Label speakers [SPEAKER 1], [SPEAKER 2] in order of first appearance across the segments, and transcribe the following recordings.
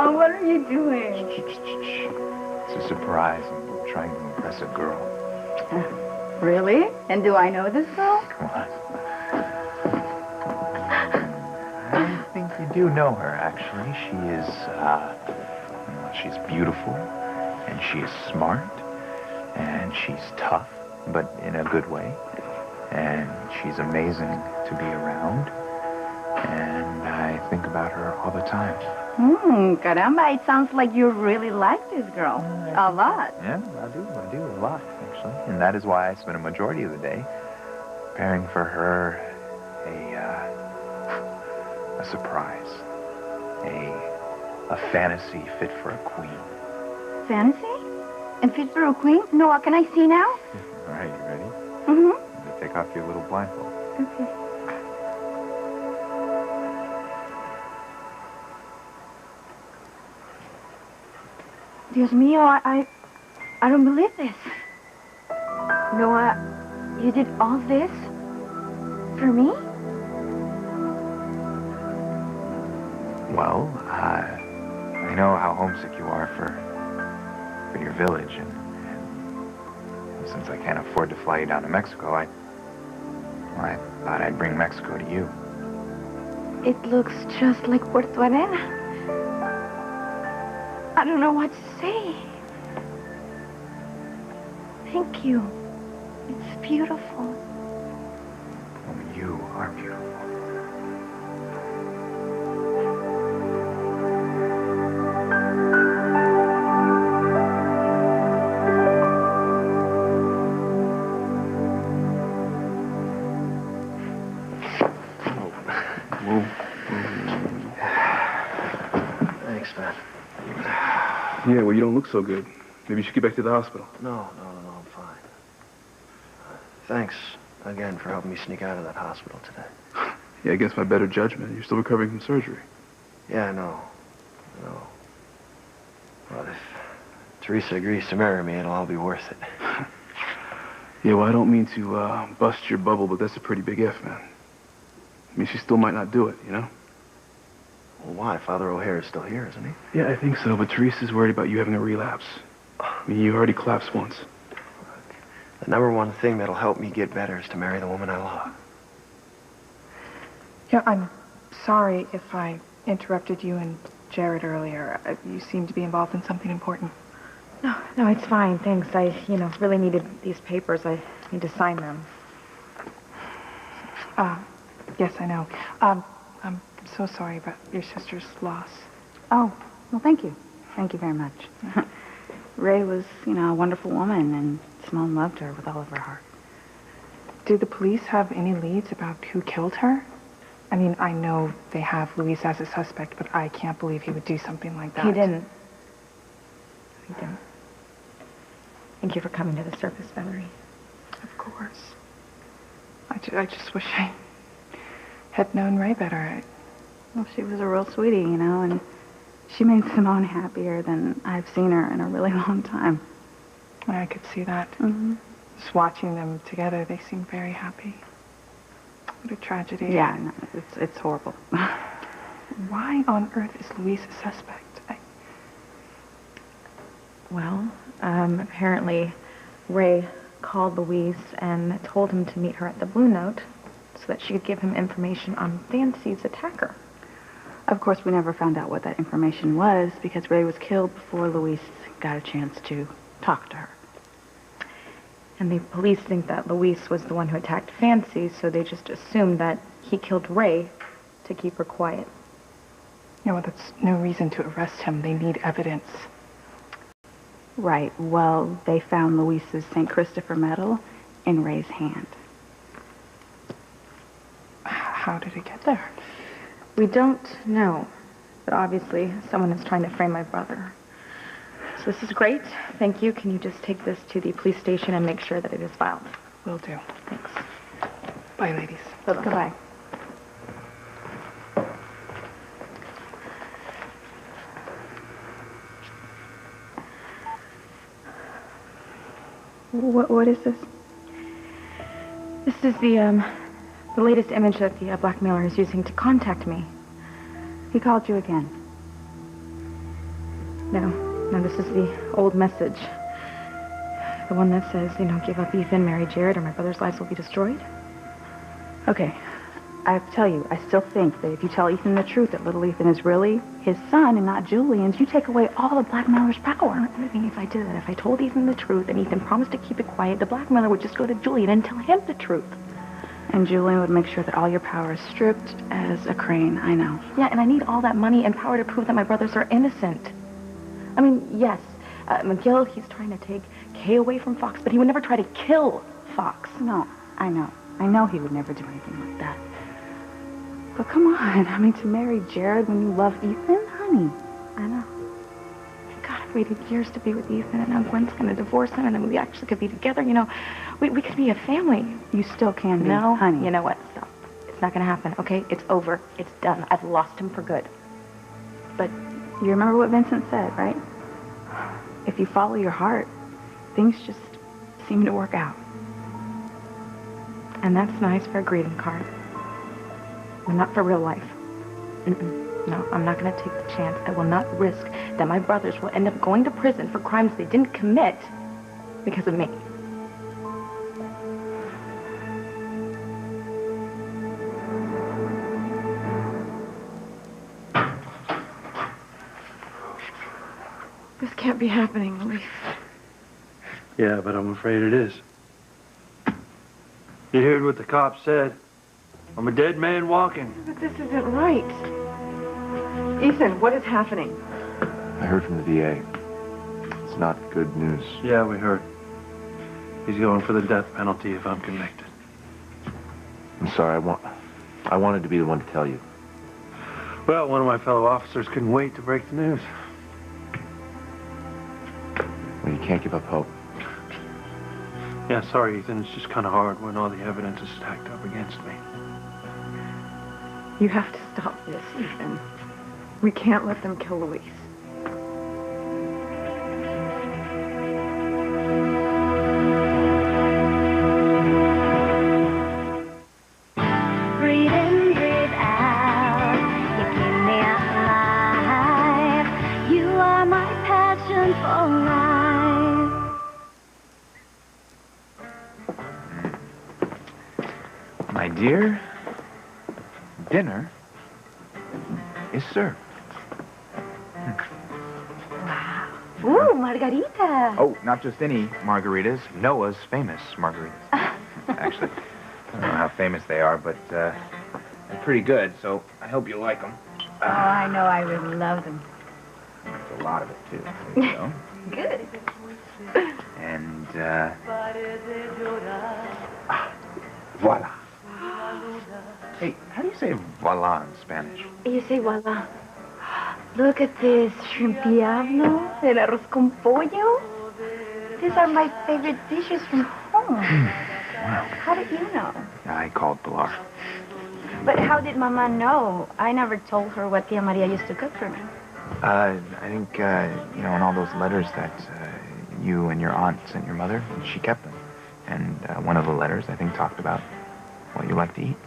[SPEAKER 1] Oh, what are you doing?
[SPEAKER 2] It's a surprise. I'm trying to impress a girl.
[SPEAKER 1] Really? And do I know this girl?
[SPEAKER 2] What? I think you do know her, actually. She is, she's beautiful, and she is smart, and she's tough, but in a good way. And she's amazing to be around, and I think about her all the time.
[SPEAKER 1] Caramba, it sounds like you really like this girl. A lot.
[SPEAKER 2] Yeah, I do a lot, actually. And that is why I spend a majority of the day preparing for her a surprise. A fantasy fit for a queen.
[SPEAKER 1] Fantasy? And fit for a queen? Noah, can I see now?
[SPEAKER 2] All right, you ready?
[SPEAKER 1] Mm-hmm.
[SPEAKER 2] Take off your little blindfold.
[SPEAKER 1] Okay. Dios mío, I don't believe this. Noah, you did all this for me?
[SPEAKER 2] Well, I know how homesick you are for your village, and since I can't afford to fly you down to Mexico, I thought I'd bring Mexico to you.
[SPEAKER 1] It looks just like Puerto Arena. I don't know what to say. Thank you. It's beautiful.
[SPEAKER 2] Oh, you are beautiful.
[SPEAKER 3] Yeah, well, you don't look so good. Maybe you should get back to the hospital.
[SPEAKER 4] No, I'm fine. Thanks again for helping me sneak out of that hospital today.
[SPEAKER 3] Yeah, against my better judgment. You're still recovering from surgery.
[SPEAKER 4] Yeah, I know. But if Teresa agrees to marry me, it'll all be worth it.
[SPEAKER 3] Yeah, well, I don't mean to bust your bubble, but that's a pretty big if, man. I mean, she still might not do it, you know?
[SPEAKER 4] Well, why? Father O'Hare is still here, isn't he?
[SPEAKER 3] Yeah, I think so, but Teresa's worried about you having a relapse. I mean, you already collapsed once.
[SPEAKER 4] The number one thing that'll help me get better is to marry the woman I love.
[SPEAKER 5] Yeah, I'm sorry if I interrupted you and Jared earlier. You seem to be involved in something important.
[SPEAKER 6] No, it's fine, thanks. I, really needed these papers. I need to sign them.
[SPEAKER 5] Yes, I know. I'm so sorry about your sister's loss.
[SPEAKER 1] Oh, well, thank you. Thank you very much. Ray was, a wonderful woman, and Simone loved her with all of her heart.
[SPEAKER 5] Do the police have any leads about who killed her? I mean, I know they have Luis as a suspect, but I can't believe he would do something like that.
[SPEAKER 6] He didn't. Thank you for coming to the surface, Valerie.
[SPEAKER 5] Of course. I just wish I had known Ray better.
[SPEAKER 1] Well, she was a real sweetie, and she made Simone happier than I've seen her in a really long time.
[SPEAKER 5] I could see that.
[SPEAKER 1] Mm-hmm.
[SPEAKER 5] Just watching them together, they seem very happy. What a tragedy.
[SPEAKER 1] Yeah, no, it's horrible.
[SPEAKER 5] Why on earth is Luis a suspect?
[SPEAKER 6] Well, apparently Ray called Louise and told him to meet her at the Blue Note so that she could give him information on Fancy's attacker.
[SPEAKER 1] Of course, we never found out what that information was because Ray was killed before Luis got a chance to talk to her.
[SPEAKER 6] And the police think that Luis was the one who attacked Fancy, so they just assumed that he killed Ray to keep her quiet.
[SPEAKER 5] Yeah, well, that's no reason to arrest him. They need evidence.
[SPEAKER 1] Right. Well, they found Luis's St. Christopher medal in Ray's hand.
[SPEAKER 5] How did it get there?
[SPEAKER 6] We don't know, but obviously someone is trying to frame my brother. So this is great. Thank you. Can you just take this to the police station and make sure that it is filed?
[SPEAKER 5] Will do.
[SPEAKER 6] Thanks.
[SPEAKER 5] Bye, ladies.
[SPEAKER 6] Bye-bye.
[SPEAKER 1] Goodbye.
[SPEAKER 6] What is this? This is the latest image that the blackmailer is using to contact me.
[SPEAKER 1] He called you again.
[SPEAKER 6] No, this is the old message. The one that says, give up Ethan, marry Jared, or my brother's lives will be destroyed.
[SPEAKER 1] Okay, I have to tell you, I still think that if you tell Ethan the truth, that little Ethan is really his son and not Julian's, you take away all the blackmailer's power.
[SPEAKER 6] I mean, if I did that, if I told Ethan the truth and Ethan promised to keep it quiet, the blackmailer would just go to Julian and tell him the truth.
[SPEAKER 1] And Julian would make sure that all your power is stripped as a crane, I know.
[SPEAKER 6] Yeah, and I need all that money and power to prove that my brothers are innocent. I mean, yes, McGill, he's trying to take Kay away from Fox, but he would never try to kill Fox.
[SPEAKER 1] No, I know. I know he would never do anything like that. But come on, I mean, to marry Jared when you love Ethan? Honey.
[SPEAKER 6] I know. God, I've waited years to be with Ethan, and now Gwen's going to divorce him, and then we actually could be together, We could be a family.
[SPEAKER 1] You still can be,
[SPEAKER 6] No,
[SPEAKER 1] honey.
[SPEAKER 6] you know what? Stop. It's not going to happen, okay? It's over. It's done. I've lost him for good.
[SPEAKER 1] But you remember what Vincent said, right? If you follow your heart, things just seem to work out.
[SPEAKER 6] And that's nice for a greeting card. But not for real life. No, I'm not going to take the chance. I will not risk that my brothers will end up going to prison for crimes they didn't commit because of me. This can't be happening, Luis.
[SPEAKER 7] Yeah, but I'm afraid it is. You heard what the cop said. I'm a dead man walking.
[SPEAKER 5] But this isn't right. Ethan, what is happening?
[SPEAKER 4] I heard from the DA. It's not good news.
[SPEAKER 7] Yeah, we heard. He's going for the death penalty if I'm convicted.
[SPEAKER 4] I'm sorry, I wanted to be the one to tell you.
[SPEAKER 7] Well, one of my fellow officers couldn't wait to break the news.
[SPEAKER 4] Well, you can't give up hope.
[SPEAKER 7] Yeah, sorry, Ethan. It's just kind of hard when all the evidence is stacked up against me.
[SPEAKER 5] You have to stop this, Ethan. We can't let them kill Luis.
[SPEAKER 8] Breathe in, breathe out. You keep me alive. You are my passion for life.
[SPEAKER 2] My dear, dinner is served.
[SPEAKER 6] Ooh, margarita.
[SPEAKER 2] Oh, not just any margaritas. Noah's famous margaritas. Actually, I don't know how famous they are, but they're pretty good, so I hope you like them.
[SPEAKER 1] Oh, I know I would love them.
[SPEAKER 2] There's a lot of it, too. There you go.
[SPEAKER 6] Good.
[SPEAKER 2] And, voila. Hey, how do you say voila in Spanish?
[SPEAKER 6] You say voila. Look at this shrimp diablo and arroz con pollo. These are my favorite dishes from home.
[SPEAKER 2] Wow.
[SPEAKER 1] How did you know?
[SPEAKER 2] I called Pilar.
[SPEAKER 1] But how did Mama know? I never told her what Tia Maria used to cook for me.
[SPEAKER 2] I think, in all those letters that you and your aunt sent your mother, she kept them. And one of the letters, I think, talked about what you like to eat.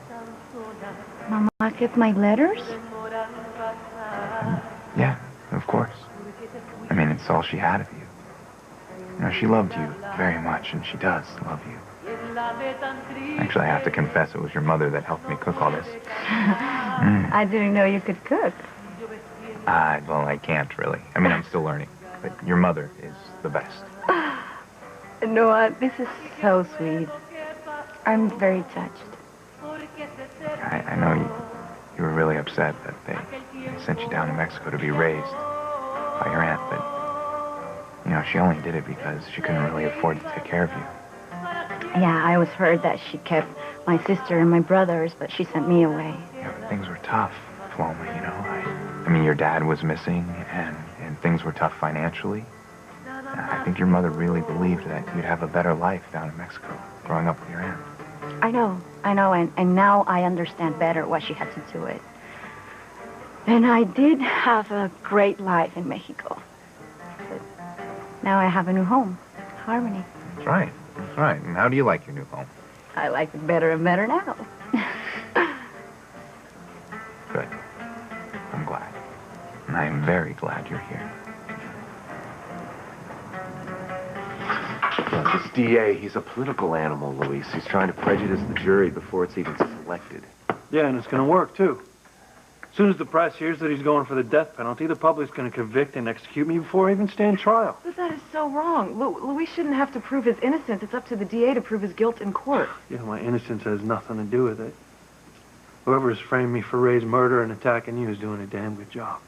[SPEAKER 1] Mama kept my letters?
[SPEAKER 2] Yeah, of course. I mean, it's all she had of you. She loved you very much, and she does love you. Actually, I have to confess, it was your mother that helped me cook all this.
[SPEAKER 1] I didn't know you could cook.
[SPEAKER 2] Well, I can't, really. I mean, I'm still learning. But your mother is the best.
[SPEAKER 1] Noah, this is so sweet. I'm very touched.
[SPEAKER 2] I know you were really upset that they sent you down to Mexico to be raised by your aunt, but, she only did it because she couldn't really afford to take care of you.
[SPEAKER 1] Yeah, I always heard that she kept my sister and my brothers, but she sent me away.
[SPEAKER 2] Yeah, but things were tough, Paloma, I mean, your dad was missing, and things were tough financially. I think your mother really believed that you'd have a better life down in Mexico, growing up with your aunt.
[SPEAKER 1] I know, and now I understand better what she had to do with. And I did have a great life in Mexico. But now I have a new home, Harmony.
[SPEAKER 2] That's right. That's right. And how do you like your new home?
[SPEAKER 1] I like it better and better now.
[SPEAKER 2] Good. I'm glad. And I am very glad you're here.
[SPEAKER 9] Look, this DA, he's a political animal, Luis. He's trying to prejudice the jury before it's even selected.
[SPEAKER 7] Yeah, and it's going to work, too. As soon as the press hears that he's going for the death penalty, the public's going to convict and execute me before I even stand trial.
[SPEAKER 6] But that is so wrong. Luis shouldn't have to prove his innocence. It's up to the DA to prove his guilt in court.
[SPEAKER 7] Yeah, my innocence has nothing to do with it. Whoever's framed me for Ray's murder and attacking you is doing a damn good job.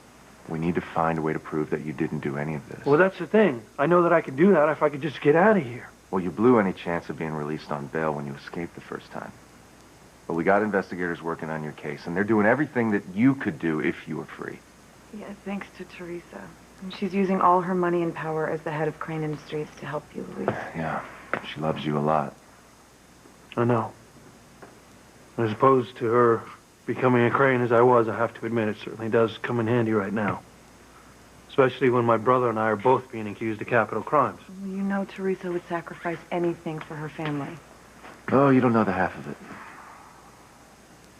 [SPEAKER 2] We need to find a way to prove that you didn't do any of this.
[SPEAKER 7] Well, that's the thing. I know that I could do that if I could just get out of here.
[SPEAKER 2] Well, you blew any chance of being released on bail when you escaped the first time. But we got investigators working on your case, and they're doing everything that you could do if you were free.
[SPEAKER 6] Yeah, thanks to Teresa. And she's using all her money and power as the head of Crane Industries to help you, Luis.
[SPEAKER 2] Yeah, she loves you a lot.
[SPEAKER 7] I know. As opposed to her becoming a Crane as I was, I have to admit, it certainly does come in handy right now. Especially when my brother and I are both being accused of capital crimes.
[SPEAKER 6] Well, you know Teresa would sacrifice anything for her family.
[SPEAKER 2] Oh, you don't know the half of it.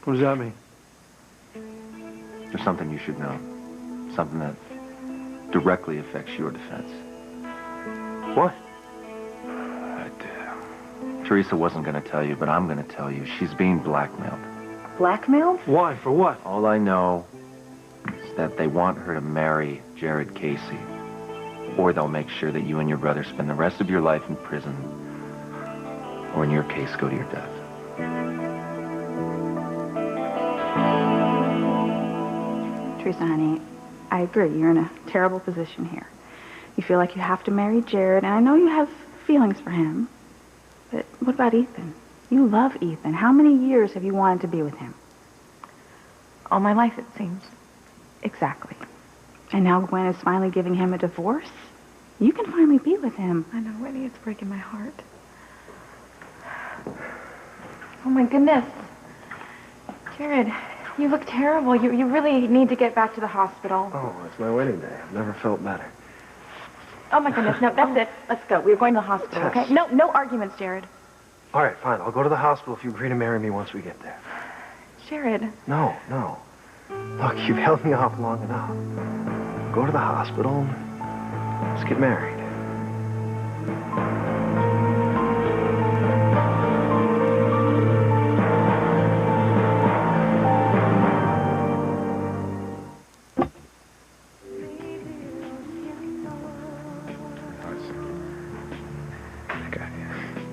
[SPEAKER 7] What does that mean?
[SPEAKER 2] There's something you should know. Something that directly affects your defense.
[SPEAKER 7] What?
[SPEAKER 2] Teresa wasn't going to tell you, but I'm going to tell you. She's being blackmailed.
[SPEAKER 6] Blackmailed?
[SPEAKER 7] Why? For what?
[SPEAKER 2] All I know is that they want her to marry Jared Casey. Or they'll make sure that you and your brother spend the rest of your life in prison. Or in your case, go to your death.
[SPEAKER 1] Teresa, honey, I agree. You're in a terrible position here. You feel like you have to marry Jared, and I know you have feelings for him. But what about Ethan? You love Ethan. How many years have you wanted to be with him?
[SPEAKER 6] All my life, it seems.
[SPEAKER 1] Exactly. And now Gwen is finally giving him a divorce? You can finally be with him.
[SPEAKER 6] I know, Winnie, it's breaking my heart. Oh, my goodness. Jared, you look terrible. You really need to get back to the hospital.
[SPEAKER 4] Oh, it's my wedding day. I've never felt better.
[SPEAKER 6] Oh, my goodness. No, that's it. Let's go. We're going to the hospital,
[SPEAKER 4] Tess.
[SPEAKER 6] okay? No arguments, Jared.
[SPEAKER 4] All right, fine. I'll go to the hospital if you agree to marry me once we get there.
[SPEAKER 6] Jared.
[SPEAKER 4] No. Look, you've held me off long enough. Go to the hospital. Let's get married.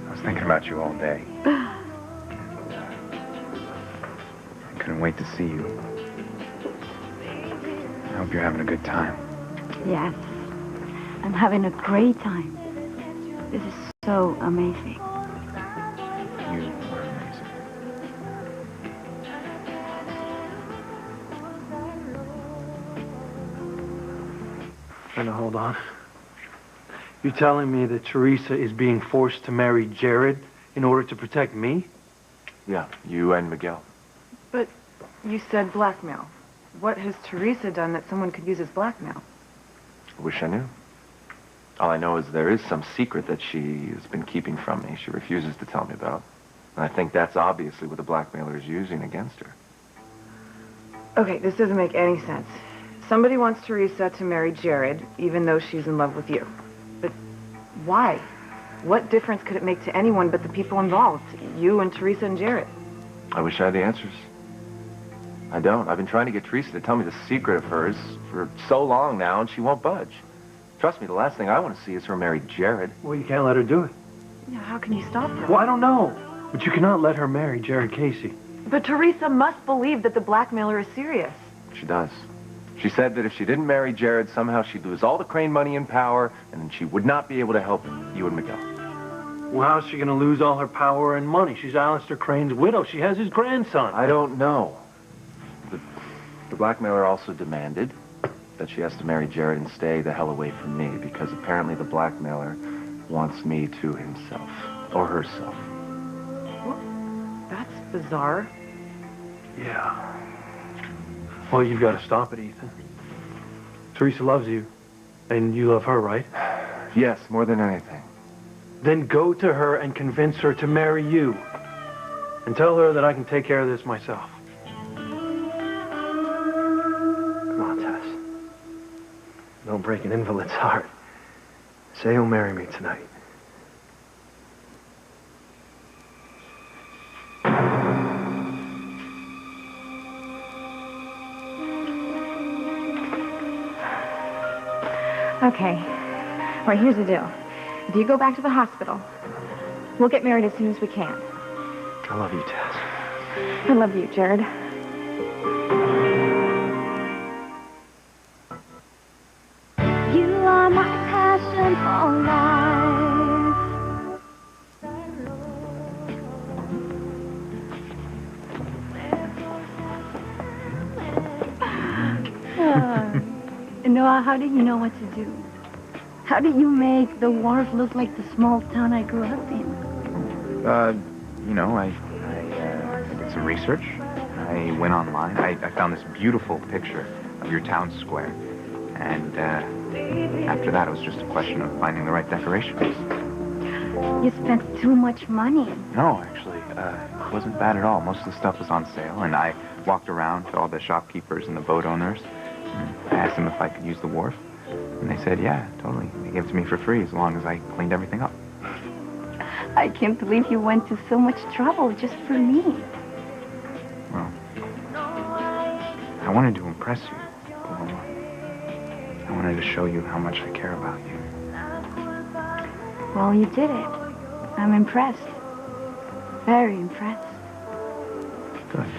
[SPEAKER 2] I was thinking about you all day. I couldn't wait to see you. I hope you're having a good time.
[SPEAKER 1] Yes. I'm having a great time. This is so amazing.
[SPEAKER 2] You are amazing.
[SPEAKER 7] Now, hold on. You're telling me that Teresa is being forced to marry Jared in order to protect me?
[SPEAKER 2] Yeah, you and Miguel.
[SPEAKER 6] But you said blackmail. What has Teresa done that someone could use as blackmail?
[SPEAKER 2] I wish I knew. All I know is there is some secret that she has been keeping from me. She refuses to tell me about. And I think that's obviously what the blackmailer is using against her.
[SPEAKER 6] Okay, this doesn't make any sense. Somebody wants Teresa to marry Jared, even though she's in love with you. But why? What difference could it make to anyone but the people involved? You and Teresa and Jared.
[SPEAKER 2] I wish I had the answers. I don't. I've been trying to get Teresa to tell me the secret of hers for so long now, and she won't budge. Trust me, the last thing I want to see is her marry Jared.
[SPEAKER 7] Well, you can't let her do it.
[SPEAKER 6] Yeah, how can you stop her?
[SPEAKER 7] Well, I don't know. But you cannot let her marry Jared Casey.
[SPEAKER 6] But Teresa must believe that the blackmailer is serious.
[SPEAKER 2] She does. She said that if she didn't marry Jared, somehow she'd lose all the Crane money and power, and then she would not be able to help you and Miguel.
[SPEAKER 7] Well, how's she going to lose all her power and money? She's Alistair Crane's widow. She has his grandson.
[SPEAKER 2] I don't know. The blackmailer also demanded that she has to marry Jared and stay the hell away from me, because apparently the blackmailer wants me to himself. Or herself.
[SPEAKER 6] Well, that's bizarre.
[SPEAKER 7] Yeah. Well, you've got to stop it, Ethan. Teresa loves you. And you love her, right?
[SPEAKER 2] Yes, more than anything.
[SPEAKER 7] Then go to her and convince her to marry you. And tell her that I can take care of this myself.
[SPEAKER 4] Come on, Tess. Don't break an invalid's heart. Say you'll marry me tonight.
[SPEAKER 6] Okay. Right, here's the deal. If you go back to the hospital, we'll get married as soon as we can.
[SPEAKER 4] I love you, Tess.
[SPEAKER 6] I love you, Jared.
[SPEAKER 8] You are my passion for life.
[SPEAKER 1] Noah, how did you know what to do? How did you make the wharf look like the small town I grew up in?
[SPEAKER 2] You know, I did some research. I went online. I found this beautiful picture of your town square. And after that, it was just a question of finding the right decorations.
[SPEAKER 1] You spent too much money.
[SPEAKER 2] No, actually, it wasn't bad at all. Most of the stuff was on sale, and I walked around to all the shopkeepers and the boat owners. I asked them if I could use the wharf, and they said, yeah, totally. They gave it to me for free as long as I cleaned everything up.
[SPEAKER 1] I can't believe you went to so much trouble just for me.
[SPEAKER 2] Well, I wanted to impress you, Paloma. I wanted to show you how much I care about you.
[SPEAKER 1] Well, you did it. I'm impressed. Very impressed.
[SPEAKER 2] Good.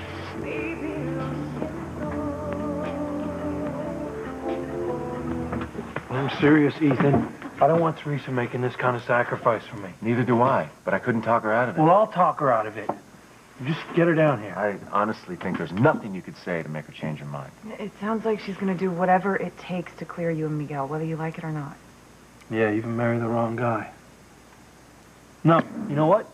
[SPEAKER 7] I'm serious, Ethan. I don't want Teresa making this kind of sacrifice for me.
[SPEAKER 9] Neither do I, but I couldn't talk her out of it.
[SPEAKER 7] Well, I'll talk her out of it. Just get her down here.
[SPEAKER 9] I honestly think there's nothing you could say to make her change her mind.
[SPEAKER 5] It sounds like she's going to do whatever it takes to clear you and Miguel, whether you like it or not.
[SPEAKER 7] Yeah, even marry the wrong guy. No, you know what?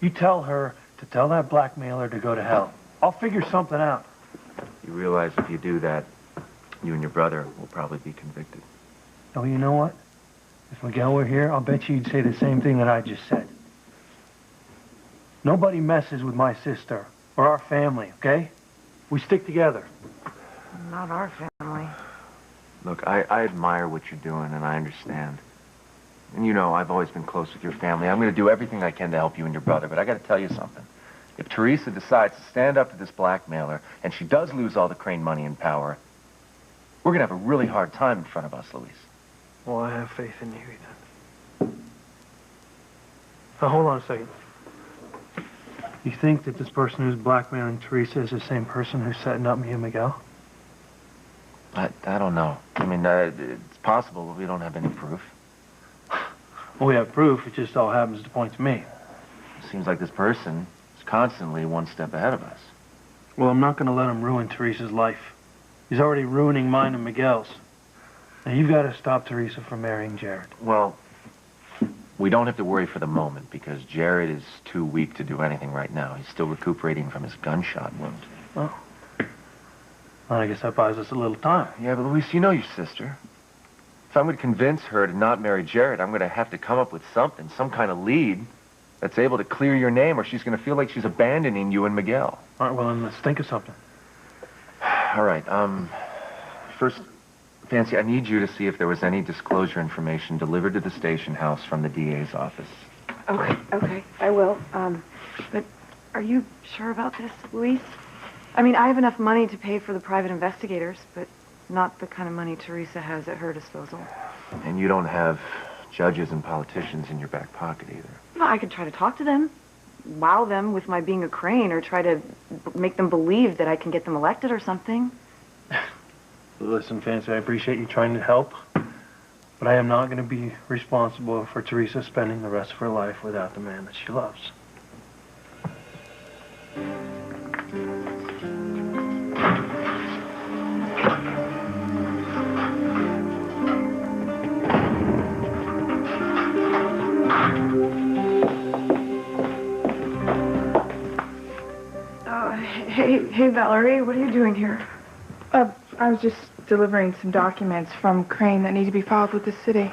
[SPEAKER 7] You tell her to tell that blackmailer to go to hell. I'll figure something out.
[SPEAKER 9] You realize if you do that, you and your brother will probably be convicted.
[SPEAKER 7] Oh, you know what? If Miguel were here, I'll bet you he'd say the same thing that I just said. Nobody messes with my sister or our family, okay? We stick together.
[SPEAKER 5] Not our family.
[SPEAKER 9] Look, I admire what you're doing, and I understand. And you know, I've always been close with your family. I'm going to do everything I can to help you and your brother, but I got to tell you something. If Teresa decides to stand up to this blackmailer, and she does lose all the Crane money and power, we're going to have a really hard time in front of us, Luis.
[SPEAKER 7] Well, I have faith in you, Ethan. Now, hold on a second. You think that this person who's blackmailing Teresa is the same person who's setting up me and Miguel?
[SPEAKER 9] I don't know. I mean, it's possible, but we don't have any proof.
[SPEAKER 7] Well, we have proof. It just all happens to point to me.
[SPEAKER 9] It seems like this person is constantly one step ahead of us.
[SPEAKER 7] Well, I'm not going to let him ruin Teresa's life. He's already ruining mine and Miguel's. Now, you've got to stop Teresa from marrying Jared.
[SPEAKER 9] Well, we don't have to worry for the moment because Jared is too weak to do anything right now. He's still recuperating from his gunshot wound.
[SPEAKER 7] Well, I guess that buys us a little time.
[SPEAKER 9] Yeah, but Luis, you know your sister. If I'm going to convince her to not marry Jared, I'm going to have to come up with something, some kind of lead that's able to clear your name, or she's going to feel like she's abandoning you and Miguel.
[SPEAKER 7] All right, well, then let's think of something.
[SPEAKER 9] All right, first, Fancy, I need you to see if there was any disclosure information delivered to the station house from the DA's office.
[SPEAKER 5] Okay, I will. But are you sure about this, Luis? I mean, I have enough money to pay for the private investigators, but not the kind of money Teresa has at her disposal.
[SPEAKER 9] And you don't have judges and politicians in your back pocket either.
[SPEAKER 5] Well, I could try to talk to them, wow them with my being a Crane, or try to make them believe that I can get them elected or something.
[SPEAKER 7] Listen, Fancy, I appreciate you trying to help, but I am not going to be responsible for Teresa spending the rest of her life without the man that she loves.
[SPEAKER 5] Hey, Valerie, what are you doing here? I was just delivering some documents from Crane that need to be filed with the city.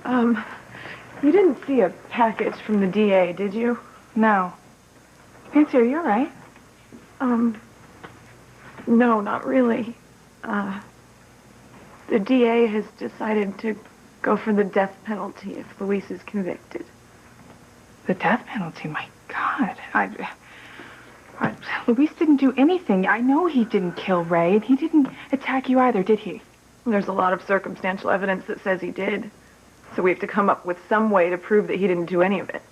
[SPEAKER 5] You didn't see a package from the DA, did you? No. Fancy, are you all right? No, not really. The DA has decided to go for the death penalty if Luis is convicted. The death penalty? My God. Luis didn't do anything. I know he didn't kill Ray, and he didn't attack you either, did he? There's a lot of circumstantial evidence that says he did. So we have to come up with some way to prove that he didn't do any of it.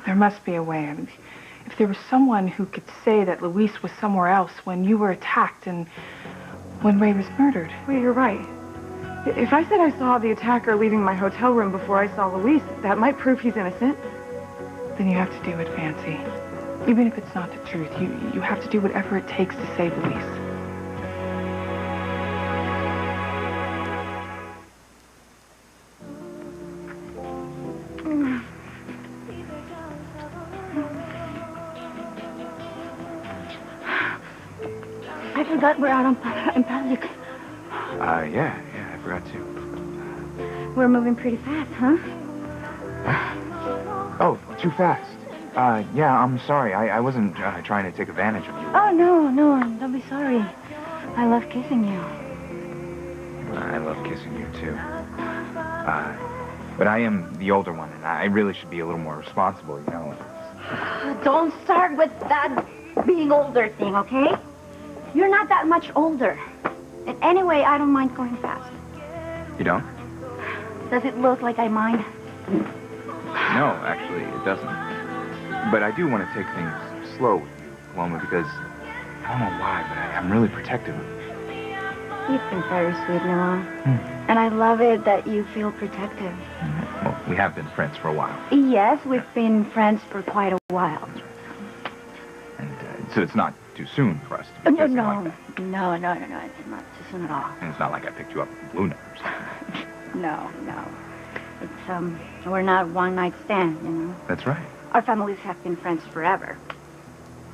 [SPEAKER 10] There must be a way. I mean, if there was someone who could say that Luis was somewhere else when you were attacked and when Ray was murdered.
[SPEAKER 5] Well, you're right. If I said I saw the attacker leaving my hotel room before I saw Luis, that might prove he's innocent.
[SPEAKER 10] Then you have to do it, Fancy. Even if it's not the truth, you have to do whatever it takes to save Luis.
[SPEAKER 1] I forgot we're out in public.
[SPEAKER 2] Yeah, I forgot to.
[SPEAKER 1] We're moving pretty fast, huh?
[SPEAKER 2] Oh, too fast. Yeah, I'm sorry. I wasn't trying to take advantage of you.
[SPEAKER 1] Oh, no, don't be sorry. I love kissing you.
[SPEAKER 2] I love kissing you, too. But I am the older one, and I really should be a little more responsible, you know.
[SPEAKER 1] Don't start with that being older thing, okay? You're not that much older. And anyway, I don't mind going fast.
[SPEAKER 2] You don't?
[SPEAKER 1] Does it look like I mind?
[SPEAKER 2] No, actually, it doesn't. But I do want to take things slow with you, Paloma, because I don't know why, but I'm really protective of you.
[SPEAKER 1] You've been very sweet, Noah. And I love it that you feel protective.
[SPEAKER 2] Well, we have been friends for a while.
[SPEAKER 1] Yes, we've been friends for quite a while.
[SPEAKER 2] And so it's not too soon for us to be kissing like that.
[SPEAKER 1] No, it's not too soon at all.
[SPEAKER 2] And it's not like I picked you up from Luna or something.
[SPEAKER 1] No. It's, we're not one night stand, you know.
[SPEAKER 2] That's right.
[SPEAKER 1] Our families have been friends forever.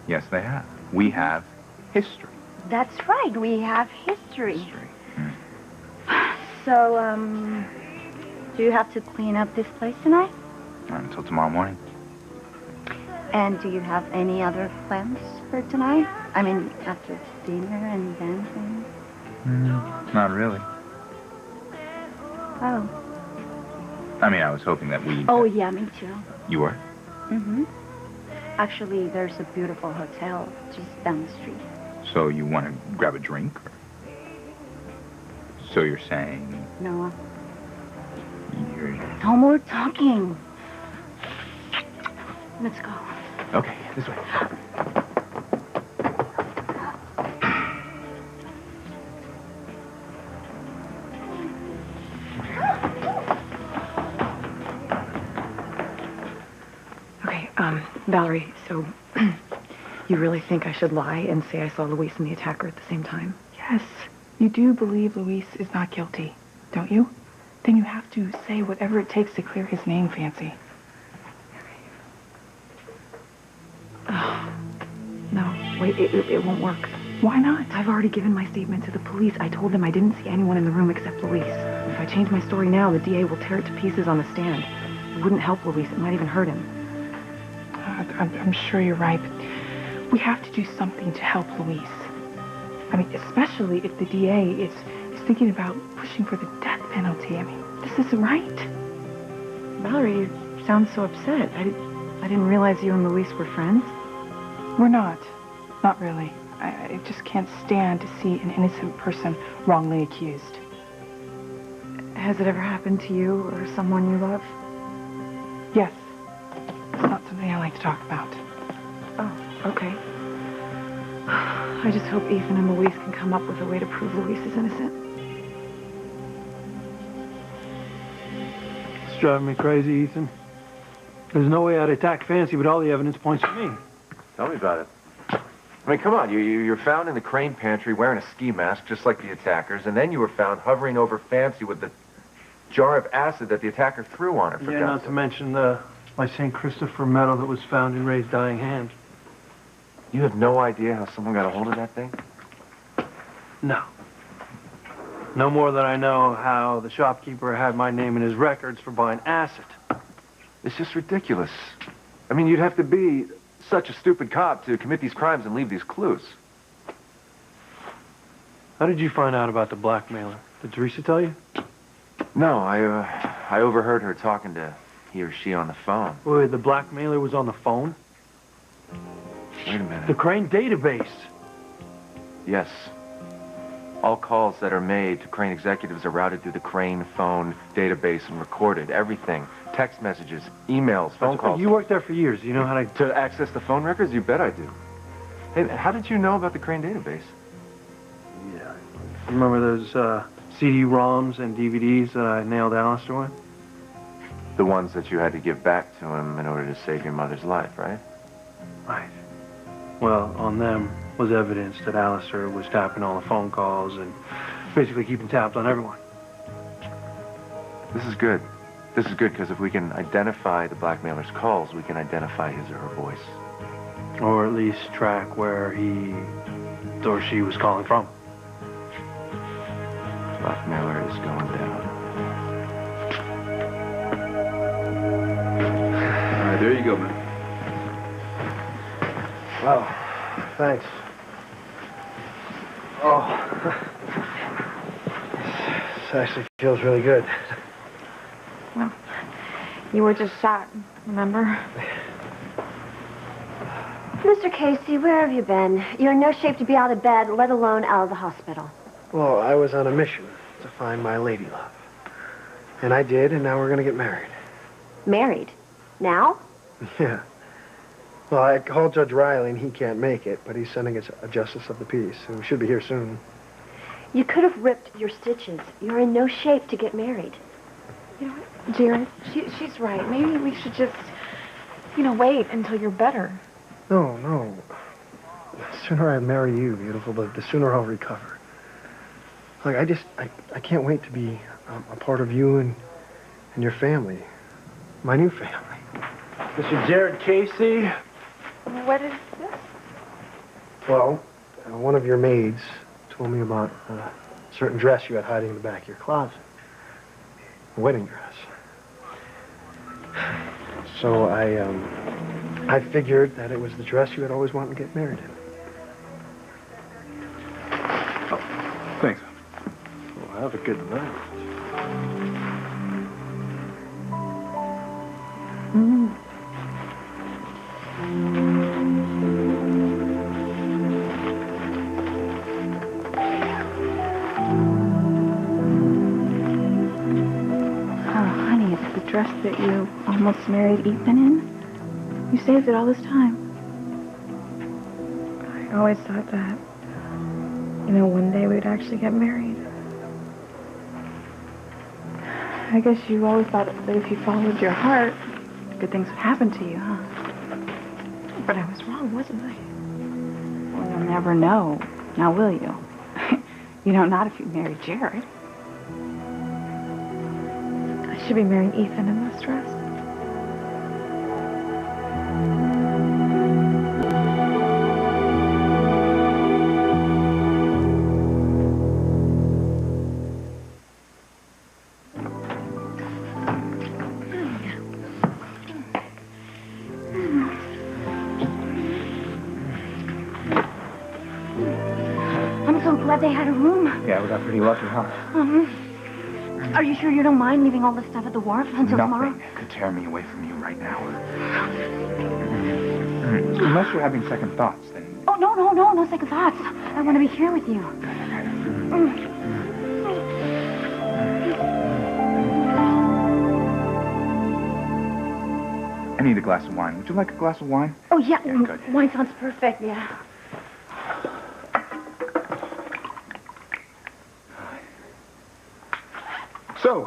[SPEAKER 2] Yes, they have. We have history.
[SPEAKER 1] That's right, we have history. So, do you have to clean up this place tonight?
[SPEAKER 2] Until tomorrow morning.
[SPEAKER 1] And do you have any other plans for tonight? I mean, after dinner and dancing?
[SPEAKER 2] Not really.
[SPEAKER 1] Oh.
[SPEAKER 2] I mean, I was hoping that we...
[SPEAKER 1] Oh, yeah, me too.
[SPEAKER 2] You were?
[SPEAKER 1] Mm-hmm. Actually, there's a beautiful hotel just down the street.
[SPEAKER 2] So you want to grab a drink? Or... So you're saying...
[SPEAKER 1] Noah.
[SPEAKER 2] You're...
[SPEAKER 1] No more talking. Let's go.
[SPEAKER 2] Okay, this way.
[SPEAKER 5] Valerie, so you really think I should lie and say I saw Luis and the attacker at the same time?
[SPEAKER 10] Yes, you do believe Luis is not guilty, don't you? Then you have to say whatever it takes to clear his name, Fancy.
[SPEAKER 5] Oh, no, wait, it won't work.
[SPEAKER 10] Why not?
[SPEAKER 5] I've already given my statement to the police. I told them I didn't see anyone in the room except Luis. If I change my story now, the DA will tear it to pieces on the stand. It wouldn't help Luis. It might even hurt him.
[SPEAKER 10] I'm sure you're right, but we have to do something to help Luis. I mean, especially if the DA is thinking about pushing for the death penalty. I mean, this isn't right.
[SPEAKER 5] Valerie, you sound so upset. I didn't realize you and Luis were friends.
[SPEAKER 10] We're not. Not really. I just can't stand to see an innocent person wrongly accused.
[SPEAKER 5] Has it ever happened to you or someone you love?
[SPEAKER 10] Yes. It's not something I like to talk about.
[SPEAKER 5] Oh, okay. I just hope Ethan and Louise can come up with a way to prove Louise is innocent.
[SPEAKER 7] It's driving me crazy, Ethan. There's no way I'd attack Fancy, but all the evidence points to me.
[SPEAKER 9] Tell me about it. I mean, come on, you're found in the crane pantry wearing a ski mask, just like the attackers, and then you were found hovering over Fancy with the jar of acid that the attacker threw on her, for
[SPEAKER 7] Yeah, not to mention my St. Christopher medal that was found in Ray's dying hand.
[SPEAKER 9] You have no idea how someone got a hold of that thing?
[SPEAKER 7] No. No more than I know how the shopkeeper had my name in his records for buying acid.
[SPEAKER 9] It's just ridiculous. I mean, you'd have to be such a stupid cop to commit these crimes and leave these clues.
[SPEAKER 7] How did you find out about the blackmailer? Did Teresa tell you?
[SPEAKER 9] No, I overheard her talking to he or she on the phone.
[SPEAKER 7] Wait, the blackmailer was on the phone?
[SPEAKER 9] Wait a minute.
[SPEAKER 7] The Crane database.
[SPEAKER 9] Yes. All calls that are made to Crane executives are routed through the Crane phone database and recorded. Everything. Text messages, emails, phone calls.
[SPEAKER 7] You worked there for years. You know how to...
[SPEAKER 9] To access the phone records? You bet I do. Hey, how did you know about the Crane database?
[SPEAKER 7] Yeah. Remember those CD-ROMs and DVDs that I nailed Alistair with?
[SPEAKER 9] The ones that you had to give back to him in order to save your mother's life, right?
[SPEAKER 7] Right. Well, on them was evidence that Alistair was tapping all the phone calls and basically keeping tabs on everyone.
[SPEAKER 9] This is good. This is good because if we can identify the blackmailer's calls, we can identify his or her voice.
[SPEAKER 7] Or at least track where he or she was calling from.
[SPEAKER 9] Blackmailer is going down.
[SPEAKER 3] All right, there you go, man.
[SPEAKER 4] Wow, thanks. Oh, this actually feels really good.
[SPEAKER 5] Well, you were just shot, remember?
[SPEAKER 11] Mr. Casey, where have you been? You're in no shape to be out of bed, let alone out of the hospital.
[SPEAKER 4] Well, I was on a mission to find my lady love. And I did, and now we're going to get married.
[SPEAKER 11] Married? Now?
[SPEAKER 4] Yeah. Well, I called Judge Riley, and he can't make it, but he's sending us a justice of the peace, who should be here soon.
[SPEAKER 11] You could have ripped your stitches. You're in no shape to get married.
[SPEAKER 5] You know what, Jared, she's right. Maybe we should just, wait until you're better.
[SPEAKER 4] No, no. The sooner I marry you, beautiful, the sooner I'll recover. Like, I can't wait to be a part of you and your family. My new family.
[SPEAKER 3] Mr. Jared Casey.
[SPEAKER 5] What is this?
[SPEAKER 4] Well, one of your maids told me about a certain dress you had hiding in the back of your closet. A wedding dress. So I figured that it was the dress you had always wanted to get married in.
[SPEAKER 3] Oh, thanks.
[SPEAKER 4] Well, have a good night.
[SPEAKER 5] Mm. Dress that you almost married Ethan in? You saved it all this time. I always thought that, one day we'd actually get married. I guess you always thought that if you followed your heart, good things would happen to you, huh? But I was wrong, wasn't I?
[SPEAKER 1] Well, you'll never know. Now, will you? Not if you marry Jared.
[SPEAKER 5] I should be marrying Ethan in this dress.
[SPEAKER 1] I'm so glad they had a room.
[SPEAKER 2] Yeah, we got pretty lucky, huh?
[SPEAKER 1] Are you sure you don't mind leaving all this stuff at the wharf until tomorrow?
[SPEAKER 2] Nothing could tear me away from you right now. Unless you're having second thoughts, then...
[SPEAKER 1] Oh, no second thoughts. I want to be here with you.
[SPEAKER 2] I need a glass of wine. Would you like a glass of wine?
[SPEAKER 1] Oh, yeah.
[SPEAKER 2] Good.
[SPEAKER 1] Wine sounds perfect, yeah.
[SPEAKER 2] So,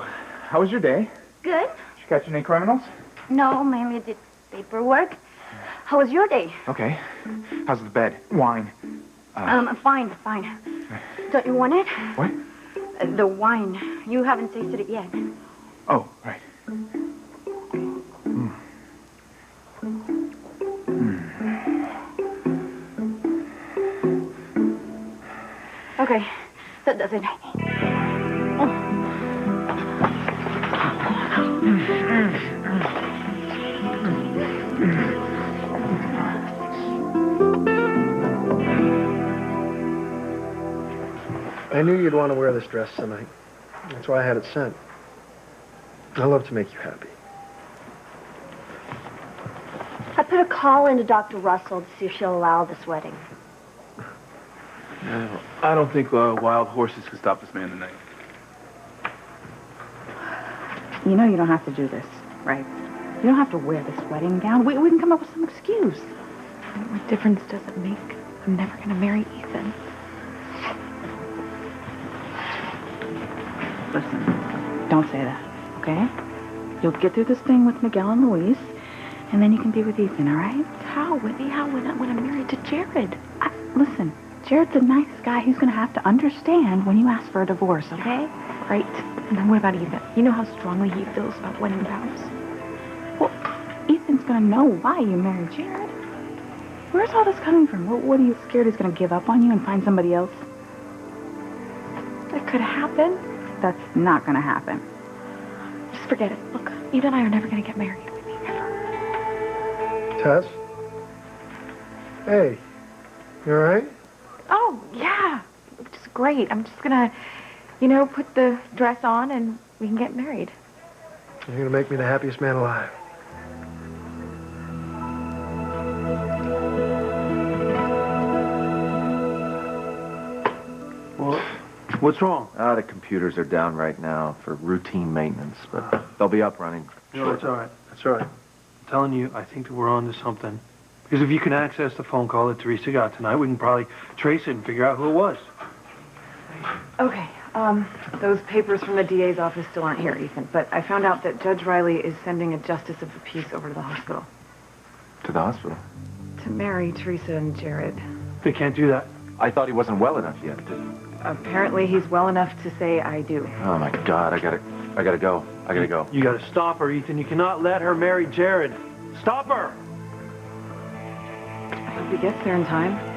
[SPEAKER 2] how was your day?
[SPEAKER 1] Good.
[SPEAKER 2] Did you catch any criminals?
[SPEAKER 1] No, mainly did paperwork. How was your day?
[SPEAKER 2] Okay. How's the bed? Wine?
[SPEAKER 1] Fine. Don't you want it?
[SPEAKER 2] What?
[SPEAKER 1] The wine. You haven't tasted it yet.
[SPEAKER 2] Oh, right.
[SPEAKER 1] Okay, that does it.
[SPEAKER 4] I knew you'd want to wear this dress tonight. That's why I had it sent. I love to make you happy.
[SPEAKER 11] I put a call into Dr. Russell to see if she'll allow this wedding.
[SPEAKER 3] I don't think wild horses can stop this man tonight.
[SPEAKER 6] You know you don't have to do this, right? You don't have to wear this wedding gown. We can come up with some excuse. What difference does it make? I'm never going to marry Ethan. Listen, don't say that, okay? You'll get through this thing with Miguel and Luis, and then you can be with Ethan, all right? How, Whitney? How when I'm married to Jared? Listen, Jared's a nice guy. He's going to have to understand when you ask for a divorce, okay? Right. And then what about Ethan? You know how strongly he feels about wedding vows? Well, Ethan's going to know why you married Jared. Where's all this coming from? What are you scared he's going to give up on you and find somebody else? That could happen. That's not going to happen. Just forget it. Look, Eva and I are never going to get married. Ever.
[SPEAKER 4] Tess? Hey, you all right?
[SPEAKER 6] Oh, yeah. Just great. I'm just going to, put the dress on and we can get married.
[SPEAKER 4] You're going to make me the happiest man alive.
[SPEAKER 7] Well, what's wrong?
[SPEAKER 9] The computers are down right now for routine maintenance, but they'll be up running.
[SPEAKER 7] No, it's all right. That's all right. I'm telling you, I think that we're on to something. Because if you can access the phone call that Teresa got tonight, we can probably trace it and figure out who it was.
[SPEAKER 5] Okay, those papers from the DA's office still aren't here, Ethan, but I found out that Judge Riley is sending a justice of the peace over to the hospital.
[SPEAKER 9] To the hospital?
[SPEAKER 5] To marry Teresa and Jared.
[SPEAKER 7] They can't do that.
[SPEAKER 9] I thought he wasn't well enough yet.
[SPEAKER 5] Apparently he's well enough to say I do.
[SPEAKER 9] Oh, my God, I gotta go. I gotta go.
[SPEAKER 7] You gotta stop her, Ethan. You cannot let her marry Jared. Stop her!
[SPEAKER 5] I hope he gets there in time.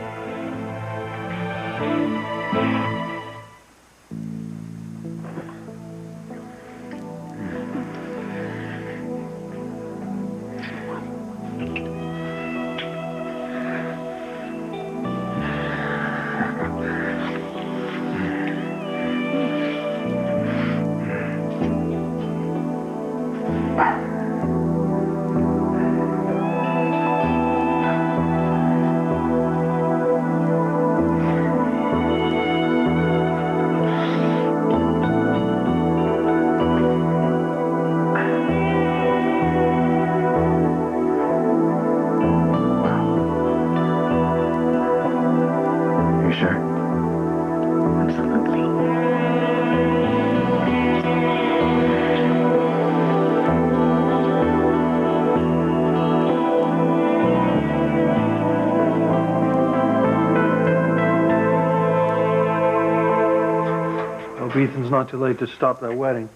[SPEAKER 7] Ethan's not too late to stop that wedding.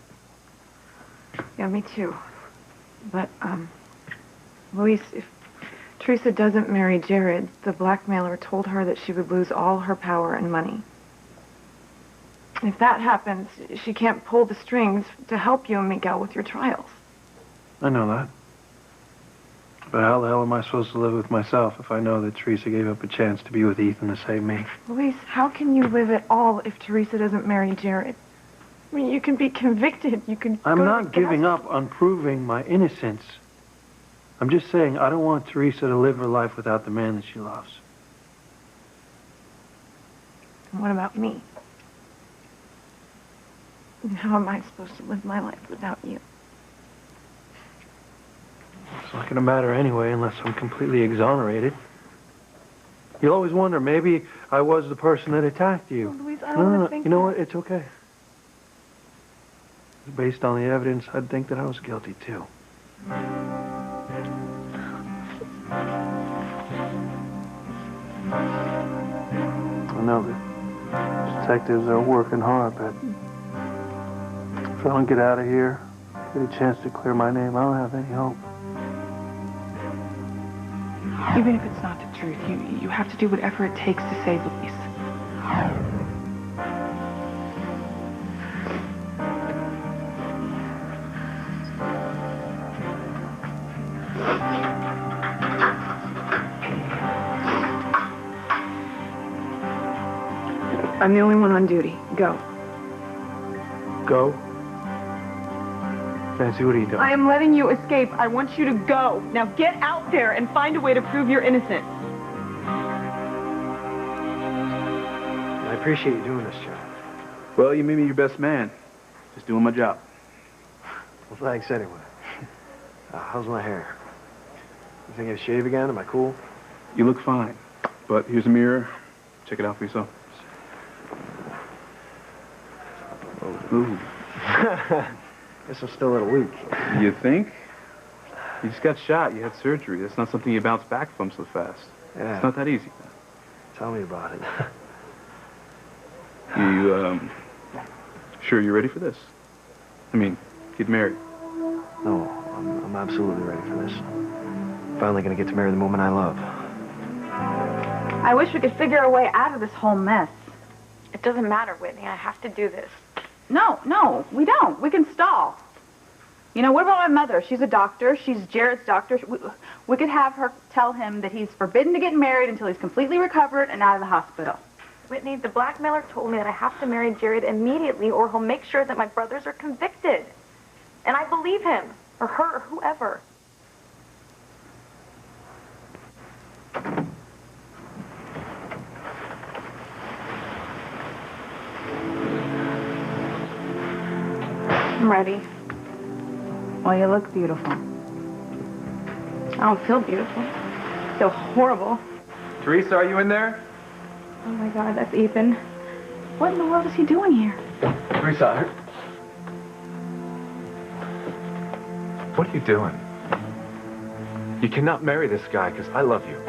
[SPEAKER 5] Yeah, me too. But, Luis, if Teresa doesn't marry Jared, the blackmailer told her that she would lose all her power and money. If that happens, she can't pull the strings to help you and Miguel with your trials.
[SPEAKER 7] I know that. But how the hell am I supposed to live with myself if I know that Teresa gave up a chance to be with Ethan to save me?
[SPEAKER 5] Luis, how can you live at all if Teresa doesn't marry Jared? I mean, you can be convicted. You can.
[SPEAKER 7] I'm not giving up on proving my innocence. I'm just saying I don't want Teresa to live her life without the man that she loves.
[SPEAKER 5] And what about me? And how am I supposed to live my life without you?
[SPEAKER 7] It's not going to matter anyway unless I'm completely exonerated. You'll always wonder, maybe I was the person that attacked you.
[SPEAKER 5] Oh, Luis, I don't want to think
[SPEAKER 7] You know what? It's okay. Based on the evidence, I'd think that I was guilty, too. I know that detectives are working hard, but if I don't get out of here, get a chance to clear my name, I don't have any hope.
[SPEAKER 10] Even if it's not the truth, you have to do whatever it takes to save Luis.
[SPEAKER 5] I'm the only one on duty. Go.
[SPEAKER 7] Go? Fancy, what are you doing?
[SPEAKER 5] I am letting you escape. I want you to go. Now get out there and find a way to prove you're innocent.
[SPEAKER 4] appreciate you doing this, Joe.
[SPEAKER 3] Well, you made me your best man. Just doing my job.
[SPEAKER 4] Well, thanks anyway. How's my hair? You think I shave again? Am I cool?
[SPEAKER 3] You look fine. But here's a mirror. Check it out for yourself. Oh, ooh.
[SPEAKER 4] Guess I'm still a little weak.
[SPEAKER 3] You think? You just got shot. You had surgery. That's not something you bounce back from so fast.
[SPEAKER 4] Yeah.
[SPEAKER 3] It's not that easy.
[SPEAKER 4] Tell me about it.
[SPEAKER 3] You, sure you're ready for this? I mean, get married.
[SPEAKER 4] No, I'm absolutely ready for this. Finally gonna get to marry the woman I love.
[SPEAKER 1] I wish we could figure a way out of this whole mess.
[SPEAKER 6] It doesn't matter, Whitney. I have to do this.
[SPEAKER 1] No, we don't. We can stall. You know, what about my mother? She's a doctor. She's Jared's doctor. We could have her tell him that he's forbidden to get married until he's completely recovered and out of the hospital.
[SPEAKER 6] Whitney, the blackmailer told me that I have to marry Jared immediately or he'll make sure that my brothers are convicted. And I believe him, or her, or whoever. I'm ready.
[SPEAKER 1] Well, you look beautiful.
[SPEAKER 6] I don't feel beautiful. I feel horrible.
[SPEAKER 2] Teresa, are you in there?
[SPEAKER 6] Oh my God, that's Ethan. What in the world is he doing here?
[SPEAKER 2] Teresa, what are you doing? You cannot marry this guy because I love you.